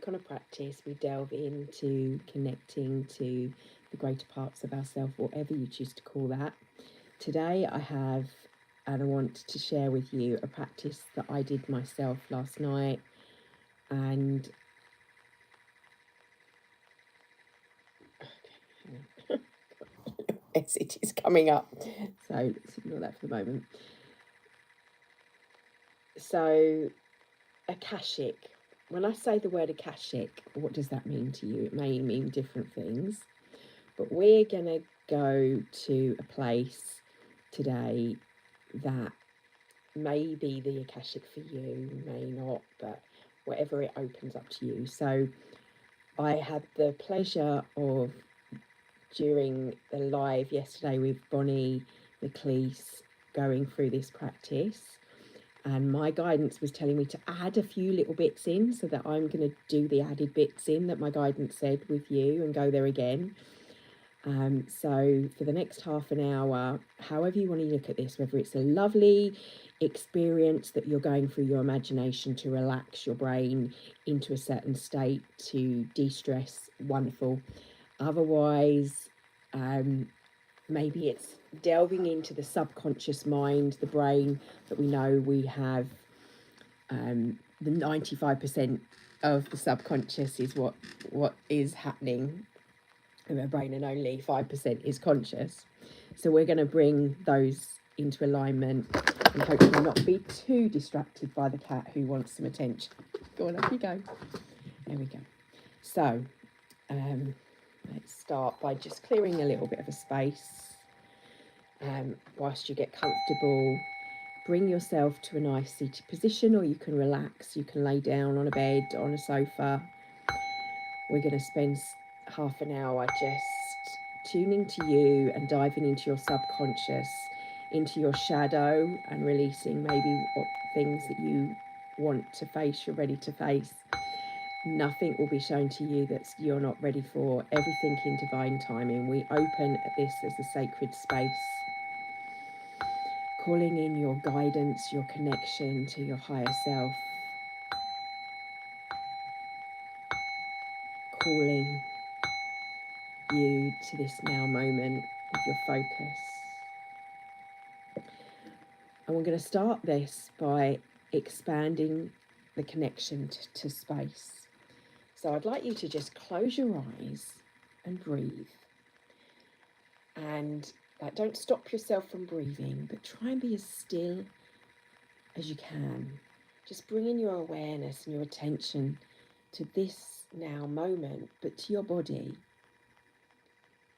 take on a practice, we delve into connecting to the greater parts of ourselves, whatever you choose to call that. Today I have, and I want to share with you a practice that I did myself last night, and exit is coming up, so let's ignore that for the moment. So, akashic. When I say the word akashic, what does that mean to you? It may mean different things, but we're going to go to a place today that may be the akashic for you, may not, but whatever it opens up to you. So I had the pleasure of, during the live yesterday with Bonnie McLeese, going through this practice, and my guidance was telling me to add a few little bits in, so that I'm going to do the added bits in that my guidance said with you and go there again. So for the next half an hour, however you want to look at this, whether it's a lovely experience that you're going through your imagination to relax your brain into a certain state to de-stress, wonderful. Otherwise, maybe it's delving into the subconscious mind, the brain, that we know we have. The 95% of the subconscious is what is happening in our brain, and only 5% is conscious. So we're going to bring those into alignment and hopefully not be too distracted by the cat who wants some attention. Go on, up you go. There we go. So let's start by just clearing a little bit of a space. Whilst you get comfortable, bring yourself to a nice seated position, or you can relax. You can lay down on a bed, on a sofa. We're going to spend half an hour just tuning to you and diving into your subconscious, into your shadow, and releasing maybe what things that you want to face, you're ready to face. Nothing will be shown to you that you're not ready for. Everything in divine timing. We open this as a sacred space, calling in your guidance, your connection to your higher self, calling you to this now moment with your focus. And we're going to start this by expanding the connection to space. So I'd like you to just close your eyes and breathe. And don't stop yourself from breathing, but try and be as still as you can. Just bringing your awareness and your attention to this now moment, but to your body.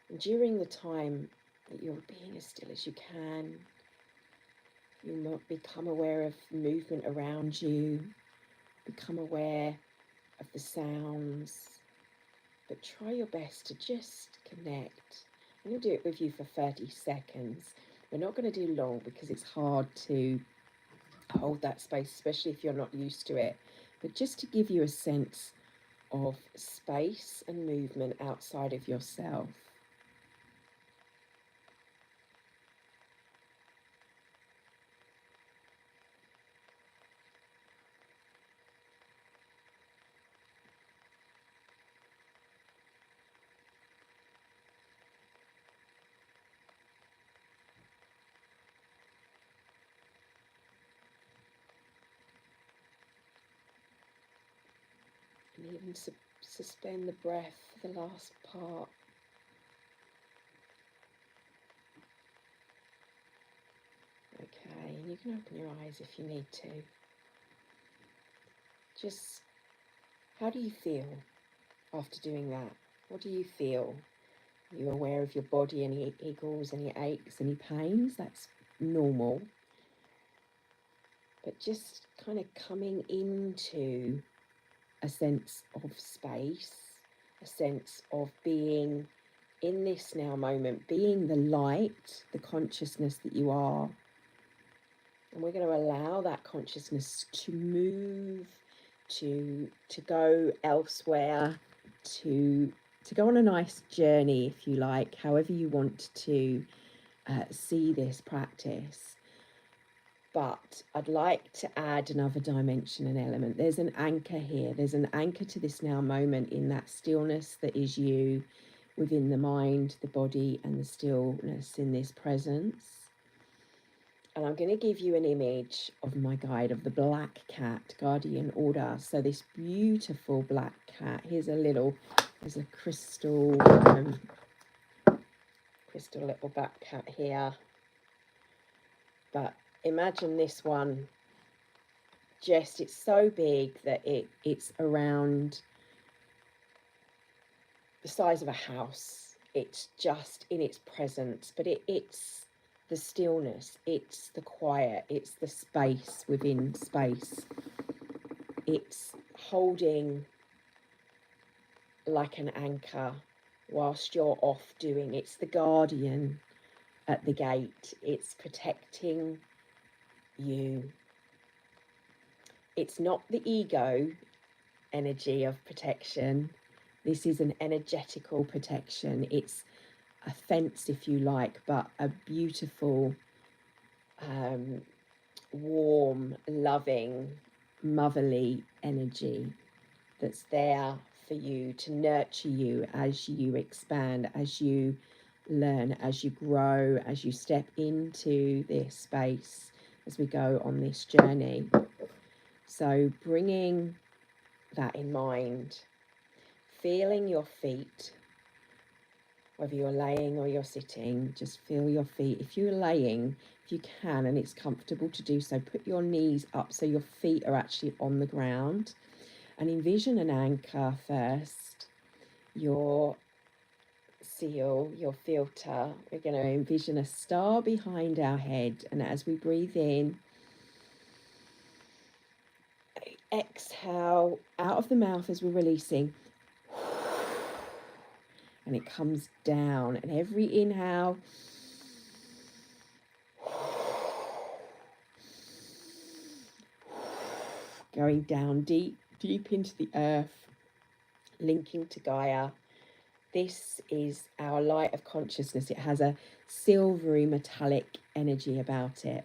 And during the time that you're being as still as you can, you might become aware of movement around you, become aware of the sounds, but try your best to just connect. I'm going to do it with you for 30 seconds. We're not going to do long because it's hard to hold that space, especially if you're not used to it, but just to give you a sense of space and movement outside of yourself. And even suspend the breath for the last part. Okay, and you can open your eyes if you need to. Just, how do you feel after doing that? What do you feel? Are you aware of your body, any iggles, any aches, any pains? That's normal. But just kind of coming into a sense of space, a sense of being in this now moment, being the light, the consciousness that you are. And we're going to allow that consciousness to move, to go elsewhere, to go on a nice journey, if you like, however you want to see this practice. But I'd like to add another dimension and element. There's an anchor here. There's an anchor to this now moment in that stillness that is you, within the mind, the body, and the stillness in this presence. And I'm going to give you an image of my guide, of the black cat, guardian order. So this beautiful black cat. There's a crystal little black cat here. But imagine this one. Just, it's so big that it's around the size of a house. It's just in its presence, but it's the stillness, it's the quiet, it's the space within space. It's holding like an anchor whilst you're off doing. It's the guardian at the gate. It's protecting you. It's not the ego energy of protection. This is an energetical protection. It's a fence, if you like, but a beautiful, warm, loving, motherly energy that's there for you to nurture you as you expand, as you learn, as you grow, as you step into this space, as we go on this journey. So bringing that in mind, feeling your feet, whether you're laying or you're sitting, just feel your feet. If you're laying, if you can, and it's comfortable to do so, put your knees up so your feet are actually on the ground, and envision an anchor first, your seal, your filter. We're going to envision a star behind our head, and as we breathe in, exhale out of the mouth as we're releasing, and it comes down, and every inhale going down deep into the earth, linking to Gaia. This is our light of consciousness. It has a silvery metallic energy about it.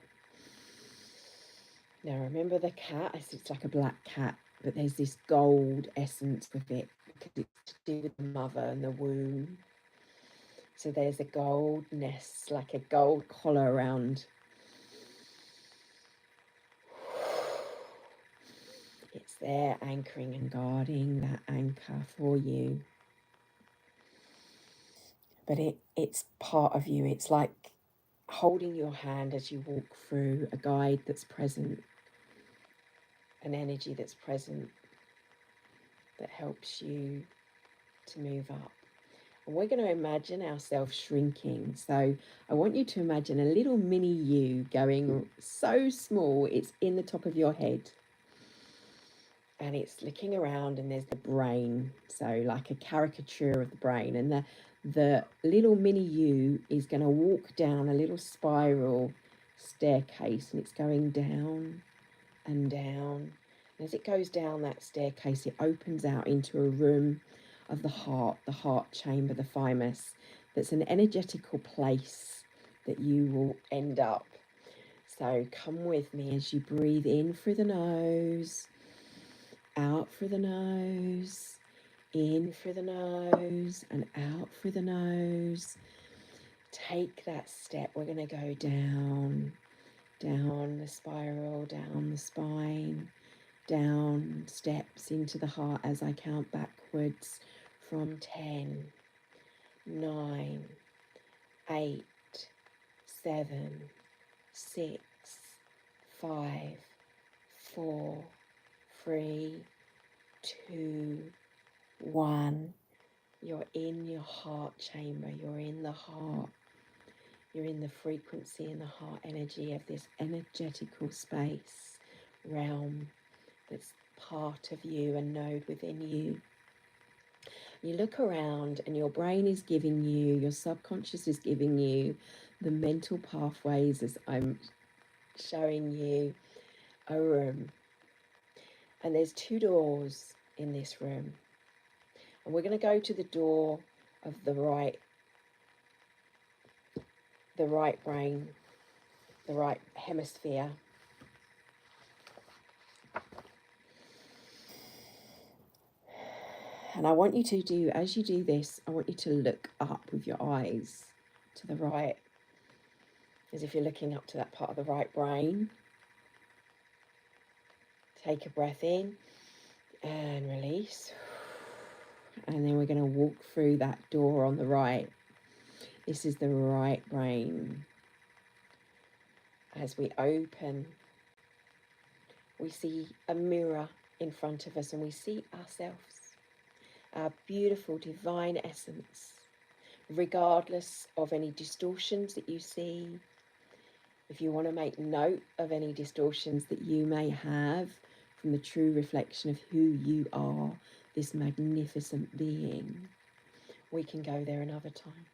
Now remember the cat, it's like a black cat, but there's this gold essence with it because it's to do with the mother and the womb. So there's a goldness, like a gold collar around. It's there anchoring and guarding that anchor for you. But it's part of you. It's like holding your hand as you walk through, a guide that's present, an energy that's present that helps you to move up. And we're going to imagine ourselves shrinking. So I want you to imagine a little mini you going so small, it's in the top of your head. And it's looking around, and there's the brain. So like a caricature of the brain. And the little mini you is going to walk down a little spiral staircase, and it's going down and down. And as it goes down that staircase, it opens out into a room of the heart chamber, the thymus. That's an energetical place that you will end up. So come with me as you breathe in through the nose, out through the nose, in through the nose, and out through the nose. Take that step. We're going to go down the spiral, down the spine, down steps into the heart as I count backwards from 10, 9, 8, 7, 6, 5, 4, 3, 2, 1. You're in your heart chamber. You're in the heart. You're in the frequency and the heart energy of this energetical space, realm that's part of you, a node within you. You look around and your brain is giving you, your subconscious is giving you the mental pathways as I'm showing you a room. And there's 2 doors in this room. And we're going to go to the door of the right brain, the right hemisphere. And I want you to do, as you do this, I want you to look up with your eyes to the right, as if you're looking up to that part of the right brain. Take a breath in and release. And then we're going to walk through that door on the right. This is the right brain. As we open, we see a mirror in front of us and we see ourselves, our beautiful divine essence, regardless of any distortions that you see. If you want to make note of any distortions that you may have from the true reflection of who you are, this magnificent being, we can go there another time.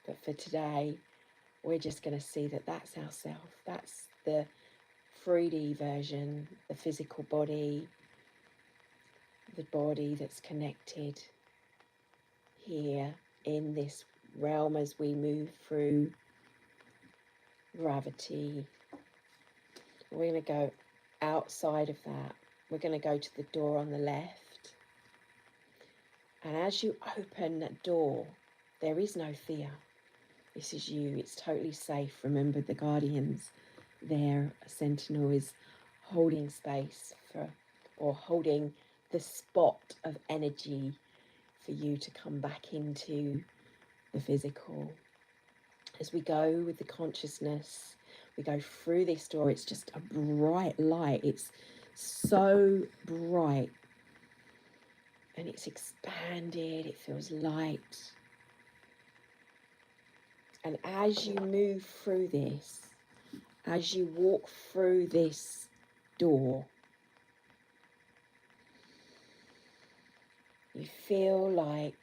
But for today, we're just going to see that that's ourself. That's the 3D version, the physical body, the body that's connected here in this realm as we move through gravity. We're going to go outside of that. We're going to go to the door on the left. And as you open that door, there is no fear. This is you. It's totally safe. Remember, the guardians there, a sentinel is holding space for, or holding the spot of energy for you to come back into the physical. As we go with the consciousness, we go through this door. It's just a bright light. It's so bright. And it's expanded. It feels light. And as you move through this, as you walk through this door, you feel like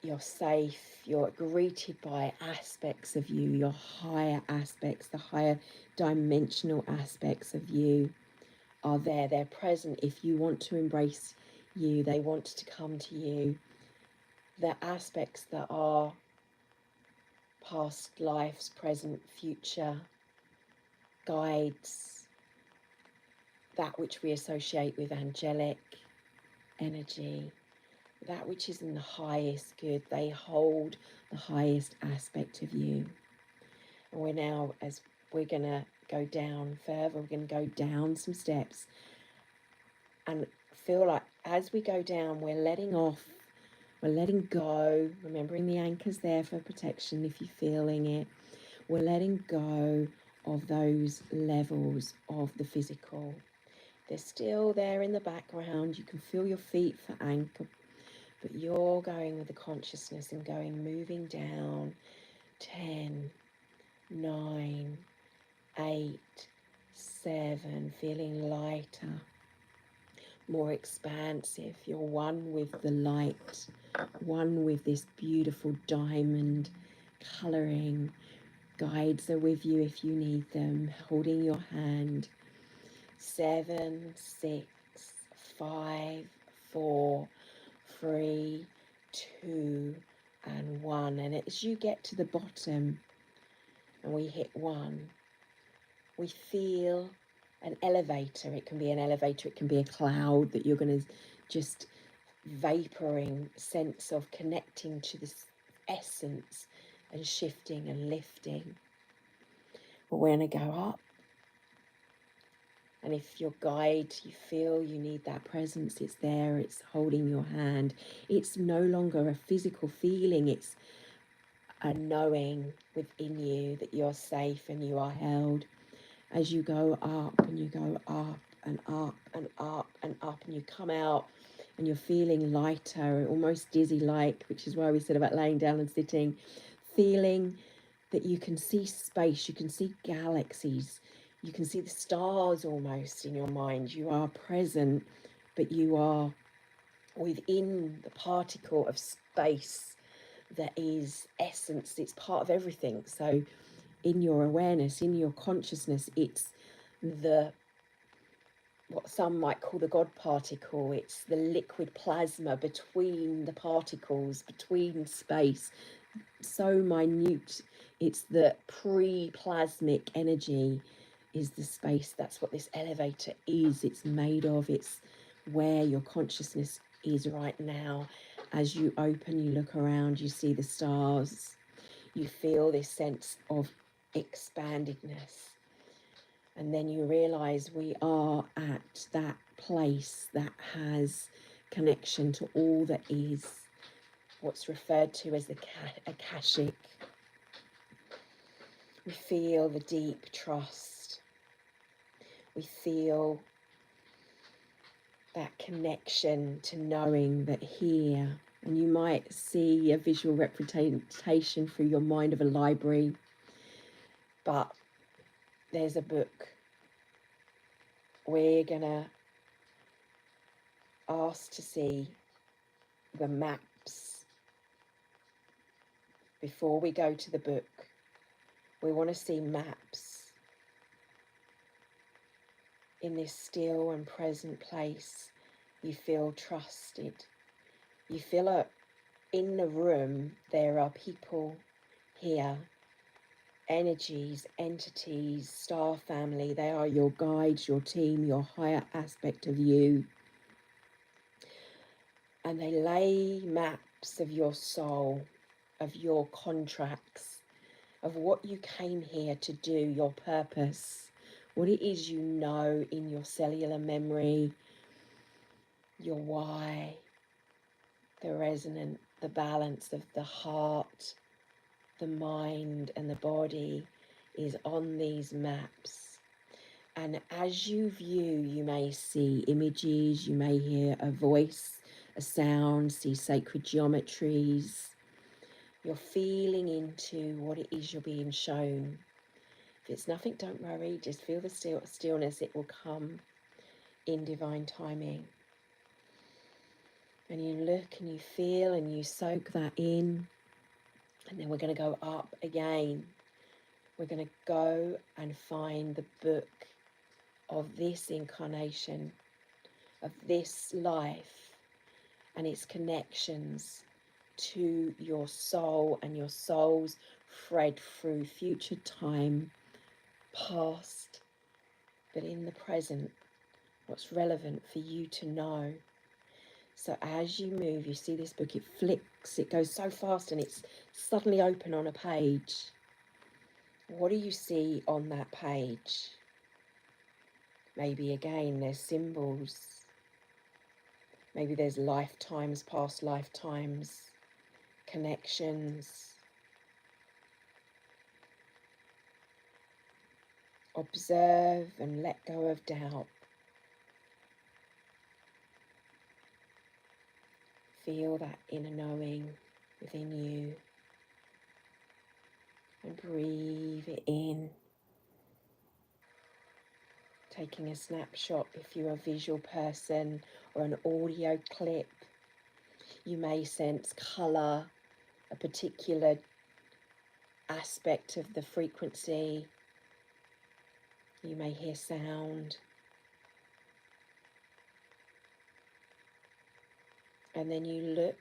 you're safe, you're greeted by aspects of you, your higher aspects, the higher dimensional aspects of you are there. They're present if you want to embrace you. They want to come to you. The aspects that are past lives, present, future, guides, that which we associate with angelic energy, that which is in the highest good. They hold the highest aspect of you. And we're now, as we're going to go down further, we're going to go down some steps and feel like as we go down, we're letting off, we're letting go, remembering the anchor's there for protection if you're feeling it. We're letting go of those levels of the physical. They're still there in the background. You can feel your feet for anchor, but you're going with the consciousness and going, moving down. 10, 9, 8, 7, feeling lighter, more expansive. You're one with the light, one with this beautiful diamond colouring. Guides are with you if you need them, holding your hand. 7, 6, 5, 4, 3, 2, and 1. And as you get to the bottom and we hit 1, we feel an elevator. It can be an elevator, it can be a cloud that you're going to just vaporing sense of connecting to this essence and shifting and lifting. But we're going to go up. And if your guide, you feel you need that presence, it's there, it's holding your hand. It's no longer a physical feeling, it's a knowing within you that you're safe and you are held. As you go up and you go up and up and up and up, and you come out and you're feeling lighter, almost dizzy-like, which is why we said about laying down and sitting, feeling that you can see space, you can see galaxies, you can see the stars almost in your mind. You are present, but you are within the particle of space that is essence. It's part of everything. So in your awareness, in your consciousness, it's the, what some might call the God particle. It's the liquid plasma between the particles, between space. So minute. It's the pre-plasmic energy is the space. That's what this elevator is. It's made of. It's where your consciousness is right now. As you open, you look around, you see the stars, you feel this sense of expandedness. And then you realize we are at that place that has connection to all that is, what's referred to as the akashic. We feel the deep trust. We feel that connection to knowing that here, and you might see a visual representation through your mind of a library, but there's a book. We're gonna ask to see the maps before we go to the book. We want to see maps in this still and present place. You feel trusted. You feel in the room there are people here, energies, entities, star family. They are your guides, your team, your higher aspect of you. And they lay maps of your soul, of your contracts, of what you came here to do, your purpose, what it is you know in your cellular memory, your why, the resonant, the balance of the heart, the mind and the body is on these maps. And as you view, you may see images, you may hear a voice, a sound, see sacred geometries. You're feeling into what it is you're being shown. If it's nothing, don't worry, just feel the stillness. It will come in divine timing. And you look and you feel and you soak that in. And then we're going to go up again. We're going to go and find the book of this incarnation, of this life, and its connections to your soul and your soul's thread through future time, past, but in the present, what's relevant for you to know. So as you move, you see this book, it flicks, it goes so fast and it's suddenly open on a page. What do you see on that page? Maybe again there's symbols. Maybe there's lifetimes, past lifetimes, connections. Observe and let go of doubt. Feel that inner knowing within you and breathe it in. Taking a snapshot if you're a visual person or an audio clip. You may sense colour, a particular aspect of the frequency. You may hear sound. And then you look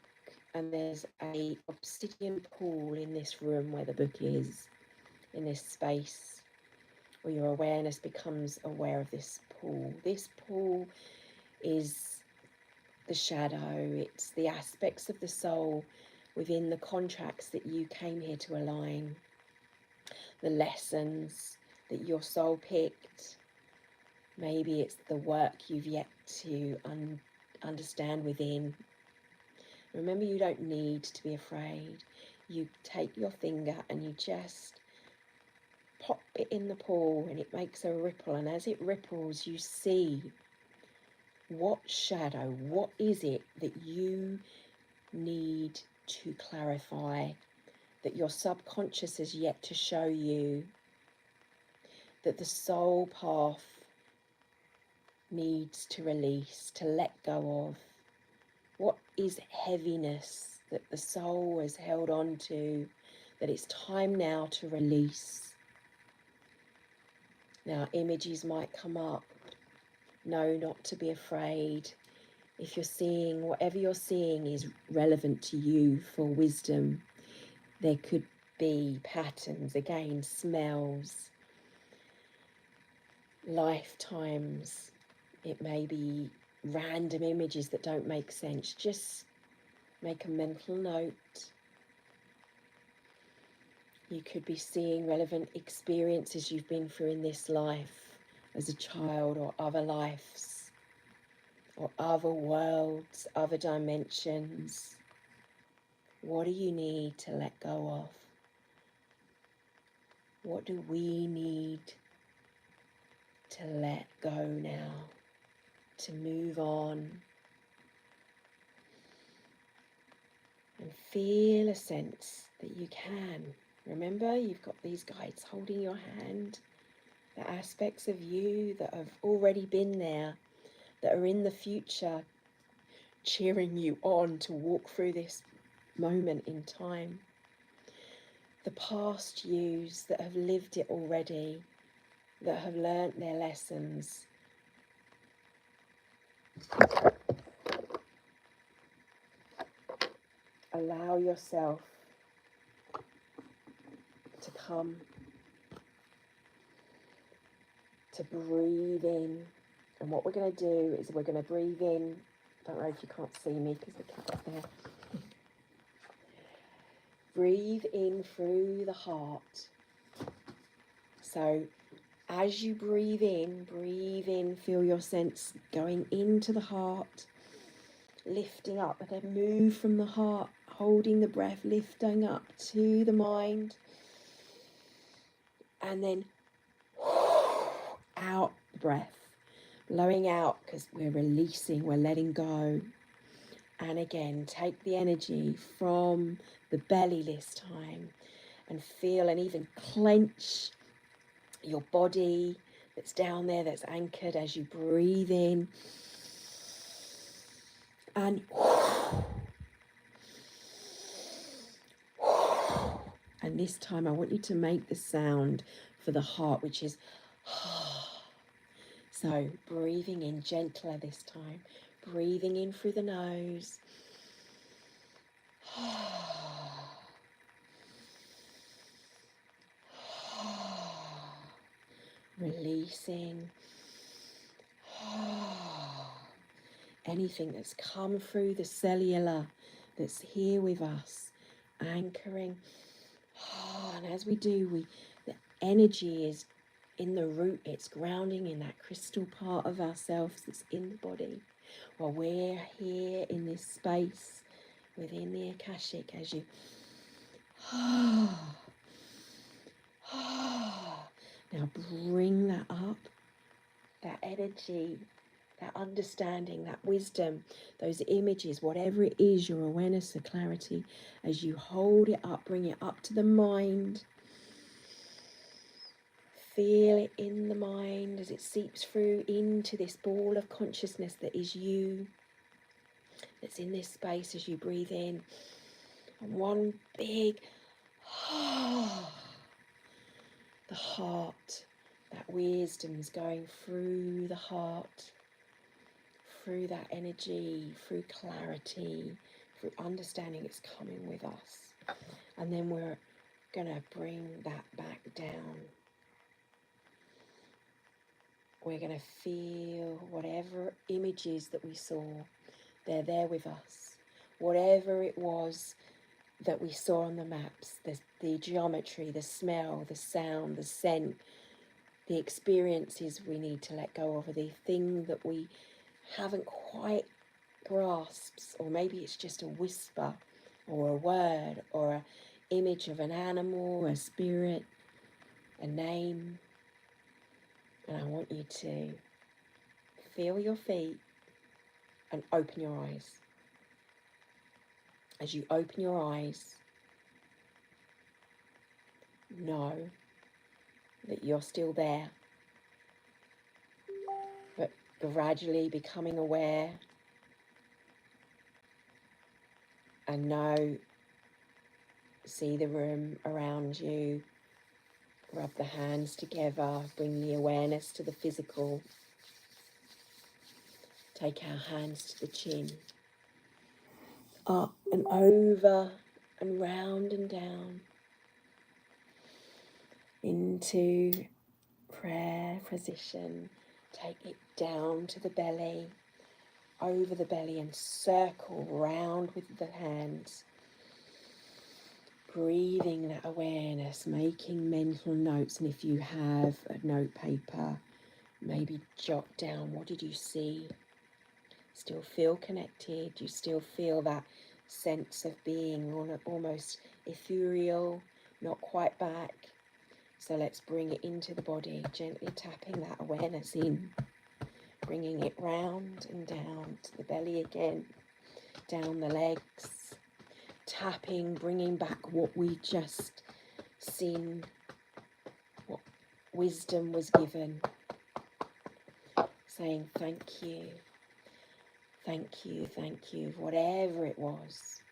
and there's a obsidian pool in this room where the book is, in this space, where your awareness becomes aware of this pool. This pool is the shadow, it's the aspects of the soul within the contracts that you came here to align, the lessons that your soul picked. Maybe it's the work you've yet to understand within. Remember, you don't need to be afraid. You take your finger and you just pop it in the pool and it makes a ripple, and as it ripples you see what shadow, what is it that you need to clarify, that your subconscious has yet to show you, that the soul path needs to release, to let go of. What is heaviness that the soul has held on to, that it's time now to release? Now, images might come up. No, not to be afraid. If you're seeing, whatever you're seeing is relevant to you for wisdom. There could be patterns, again, smells, lifetimes. It may be random images that don't make sense, just make a mental note. You could be seeing relevant experiences you've been through in this life as a child, or other lives, or other worlds, other dimensions. What do you need to let go of? What do we need to let go now, to move on? And feel a sense that you can. Remember, you've got these guides holding your hand, the aspects of you that have already been there, that are in the future, cheering you on to walk through this moment in time. The past yous that have lived it already, that have learnt their lessons. Allow yourself to come, to breathe in. And what we're going to do is we're going to breathe in. I don't know if you can't see me because the cat's there. Breathe in through the heart. So as you breathe in, feel your sense going into the heart, lifting up, and then move from the heart, holding the breath, lifting up to the mind, and then out the breath, blowing out because we're releasing, we're letting go. And again, take the energy from the belly this time and feel and even clench your body that's down there, that's anchored as you breathe in. And this time I want you to make the sound for the heart, which is so breathing in gentler this time, breathing in through the nose. Releasing anything that's come through the cellular that's here with us, anchoring. And as we do, the energy is in the root, it's grounding in that crystal part of ourselves that's in the body, while we're here in this space within the akashic. As you now bring that up, that energy, that understanding, that wisdom, those images, whatever it is, your awareness, the clarity, as you hold it up, bring it up to the mind. Feel it in the mind as it seeps through into this ball of consciousness that is you, that's in this space as you breathe in. And one big, the heart, that wisdom is going through the heart, through that energy, through clarity, through understanding. It's coming with us. And then we're going to bring that back down. We're going to feel whatever images that we saw, they're there with us. Whatever it was that we saw on the maps, the geometry, the smell, the sound, the scent, the experiences we need to let go of, or the thing that we haven't quite grasped, or maybe it's just a whisper or a word or an image of an animal, a spirit, a name. And I want you to feel your feet and open your eyes. As you open your eyes, know that you're still there, but gradually becoming aware, and know, see the room around you. Rub the hands together, bring the awareness to the physical. Take our hands to the chin, up and over and round and down into prayer position. Take it down to the belly, over the belly and circle round with the hands. Breathing that awareness, making mental notes, and if you have a note paper, maybe jot down, what did you see? Still feel connected? You still feel that sense of being almost ethereal, not quite back? So let's bring it into the body, gently tapping that awareness in, bringing it round and down to the belly again, down the legs, tapping, bringing back what we just seen, what wisdom was given, saying thank you, thank you, thank you, whatever it was.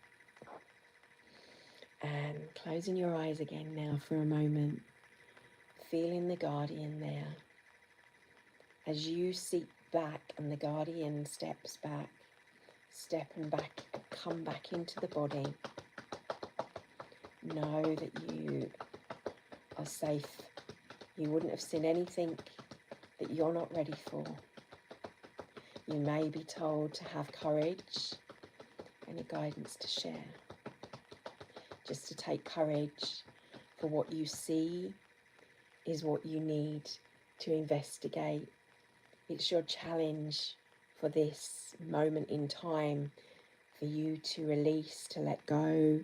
And closing your eyes again now for a moment, feeling the guardian there. As you seat back and the guardian steps back, step and back, come back into the body. Know that you are safe. You wouldn't have seen anything that you're not ready for. You may be told to have courage, any guidance to share. Just to take courage for what you see is what you need to investigate. It's your challenge for this moment in time, for you to release, to let go,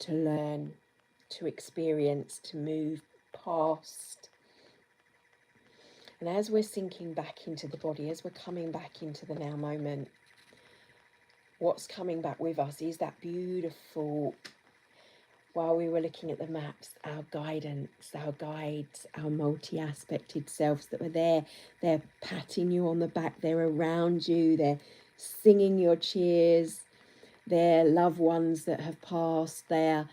to learn, to experience, to move past. And as we're sinking back into the body, as we're coming back into the now moment, what's coming back with us is that beautiful, while we were looking at the maps, our guidance, our guides, our multi-aspected selves that were there. They're patting you on the back, they're around you, they're singing your cheers, their loved ones that have passed, their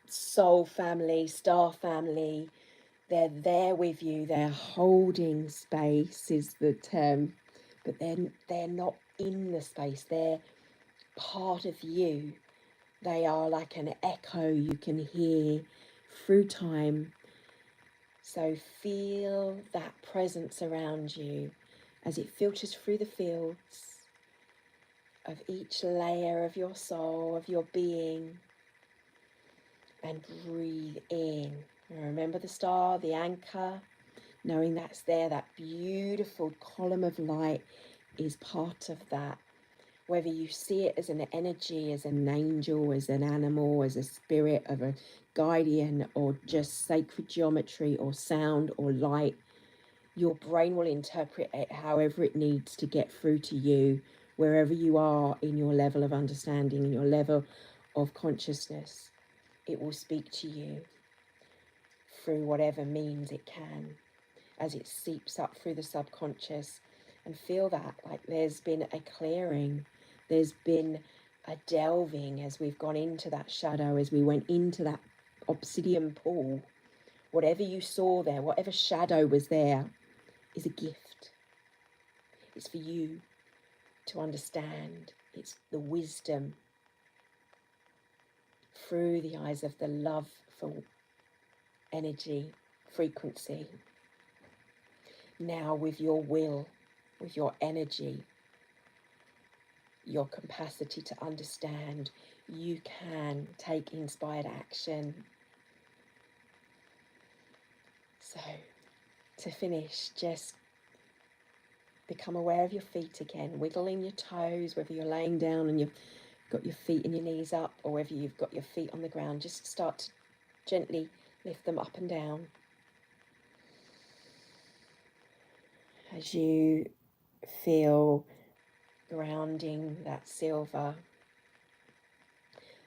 soul family, star family, they're there with you, they're holding space is the term, but then they're not in the space, they're part of you. They are like an echo you can hear through time. So feel that presence around you as it filters through the fields of each layer of your soul, of your being, and breathe in. And remember the star, the anchor, knowing that's there, that beautiful column of light is part of that. Whether you see it as an energy, as an angel, as an animal, as a spirit of a guardian, or just sacred geometry or sound or light, your brain will interpret it however it needs to get through to you, wherever you are in your level of understanding, in your level of consciousness. It will speak to you through whatever means it can, as it seeps up through the subconscious. And feel that, like there's been a clearing, there's been a delving as we've gone into that shadow, as we went into that obsidian pool. Whatever you saw there, whatever shadow was there, is a gift. It's for you to understand. It's the wisdom through the eyes of the love for energy, frequency. Now with your will, with your energy, your capacity to understand, you can take inspired action. So, to finish, just become aware of your feet again, wiggling your toes, whether you're laying down and you've got your feet and your knees up, or whether you've got your feet on the ground. Just start to gently lift them up and down. As you feel grounding that silver,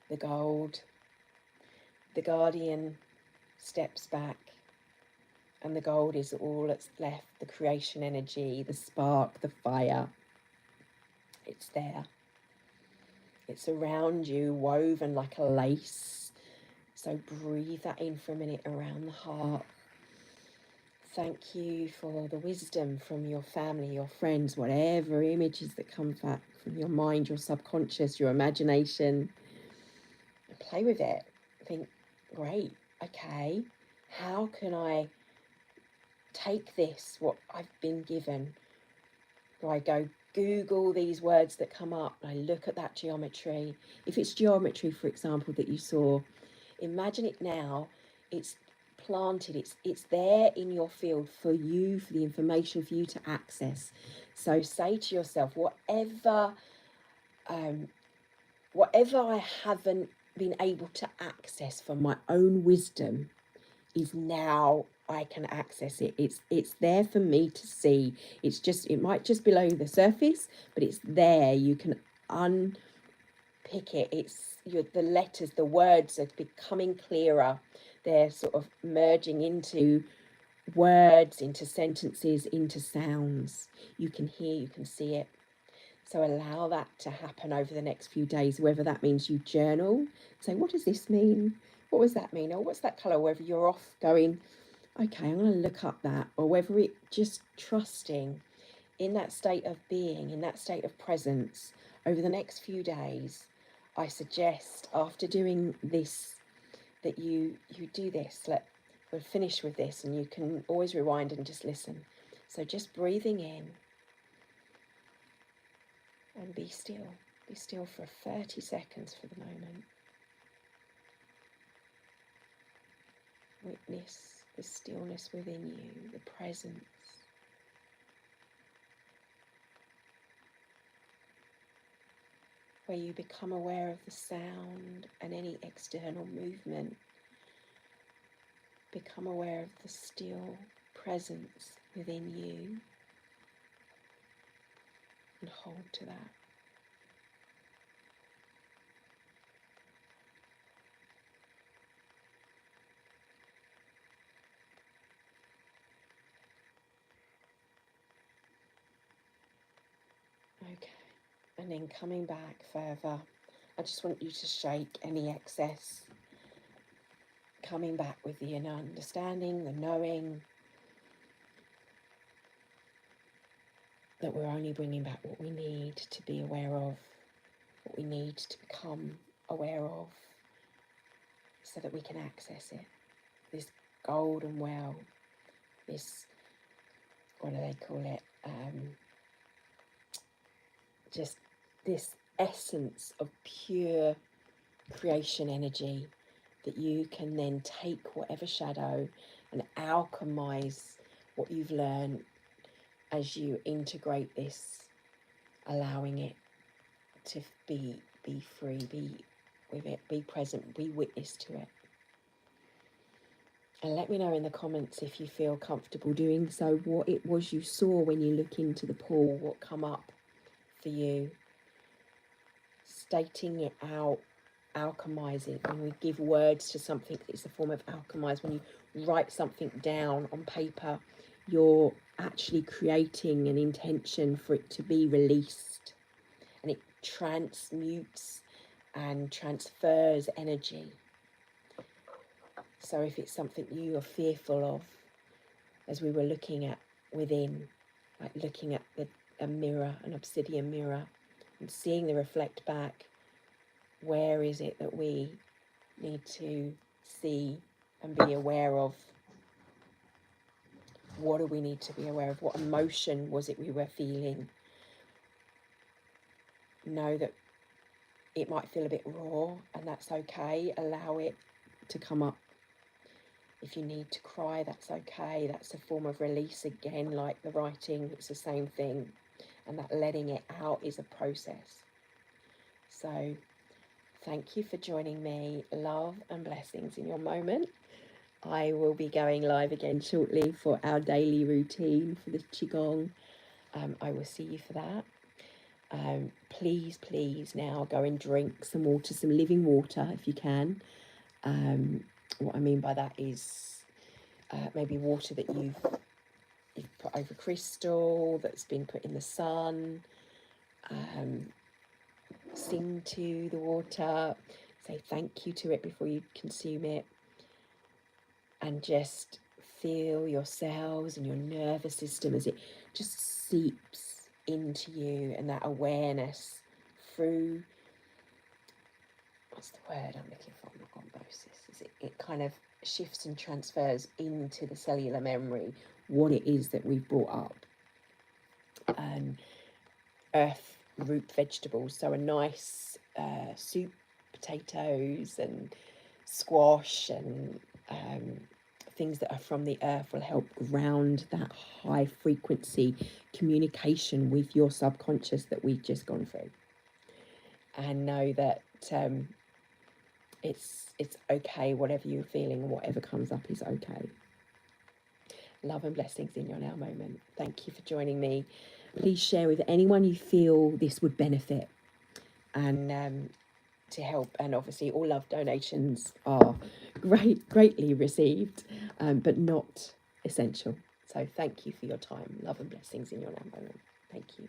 the gold, the guardian steps back, and the gold is all that's left, the creation energy, the spark, the fire. It's there. It's around you, woven like a lace. So breathe that in for a minute around the heart. Thank you for the wisdom from your family, your friends, whatever images that come back from your mind, your subconscious, your imagination. Play with it. Think, great, okay, how can I take this, what I've been given? Do I go Google these words that come up. I look at that geometry. If it's geometry, for example, that you saw, imagine it now. It's planted. It's there in your field for you, for the information for you to access. So say to yourself, whatever I haven't been able to access from my own wisdom is now I can access it. It's there for me to see. It might just below the surface, but it's there. You can unpick it. The letters, the words are becoming clearer. They're sort of merging into words, into sentences, into sounds. You can hear, you can see it. So allow that to happen over the next few days, whether that means you journal, say, what does this mean? What does that mean? Or what's that colour? Whether you're off going, okay, I'm going to look up that, or whether it just trusting in that state of being, in that state of presence over the next few days. I suggest after doing this that you do this. We'll finish with this, and you can always rewind and just listen. So just breathing in. And be still. Be still for 30 seconds for the moment. Witness the stillness within you, the presence. Where you become aware of the sound and any external movement. Become aware of the still presence within you. And hold to that. Okay, and then coming back further, I just want you to shake any excess. Coming back with the inner understanding, the knowing that we're only bringing back what we need to be aware of, what we need to become aware of, so that we can access it. This golden well, this, what do they call it? Just this essence of pure creation energy that you can then take whatever shadow and alchemize what you've learned as you integrate this, allowing it to be free, be with it, be present, be witness to it. And let me know in the comments if you feel comfortable doing so, what it was you saw when you look into the pool, what come up for you. Stating it out, alchemizing. When we give words to something, it's a form of alchemize. When you write something down on paper, you're actually creating an intention for it to be released. And it transmutes and transfers energy. So if it's something you are fearful of, as we were looking at within, like looking at a mirror, an obsidian mirror, and seeing the reflect back, where is it that we need to see and be aware of? What do we need to be aware of? What emotion was it we were feeling? Know that it might feel a bit raw, and that's okay. Allow it to come up. If you need to cry, that's okay. That's a form of release again, like the writing, it's the same thing. And that letting it out is a process. So thank you for joining me. Love and blessings in your moment. I will be going live again shortly for our daily routine for the qigong. I will see you for that. Please now go and drink some water, some living water if you can. What I mean by that is maybe water that you've put over crystal, that's been put in the sun. Sing to the water, say thank you to it before you consume it, and just feel your cells and your nervous system as it just seeps into you, and that awareness through, what's the word I'm looking for, osmosis, it kind of shifts and transfers into the cellular memory what it is that we've brought up. earth root vegetables. So a nice soup, potatoes and squash and things that are from the earth will help ground that high frequency communication with your subconscious that we've just gone through. And know that it's okay, whatever you're feeling and whatever comes up is okay. Love and blessings in your now moment. Thank you for joining me. Please share with anyone you feel this would benefit and to help. And obviously all love donations are greatly received, but not essential. So thank you for your time. Love and blessings in your now moment. Thank you.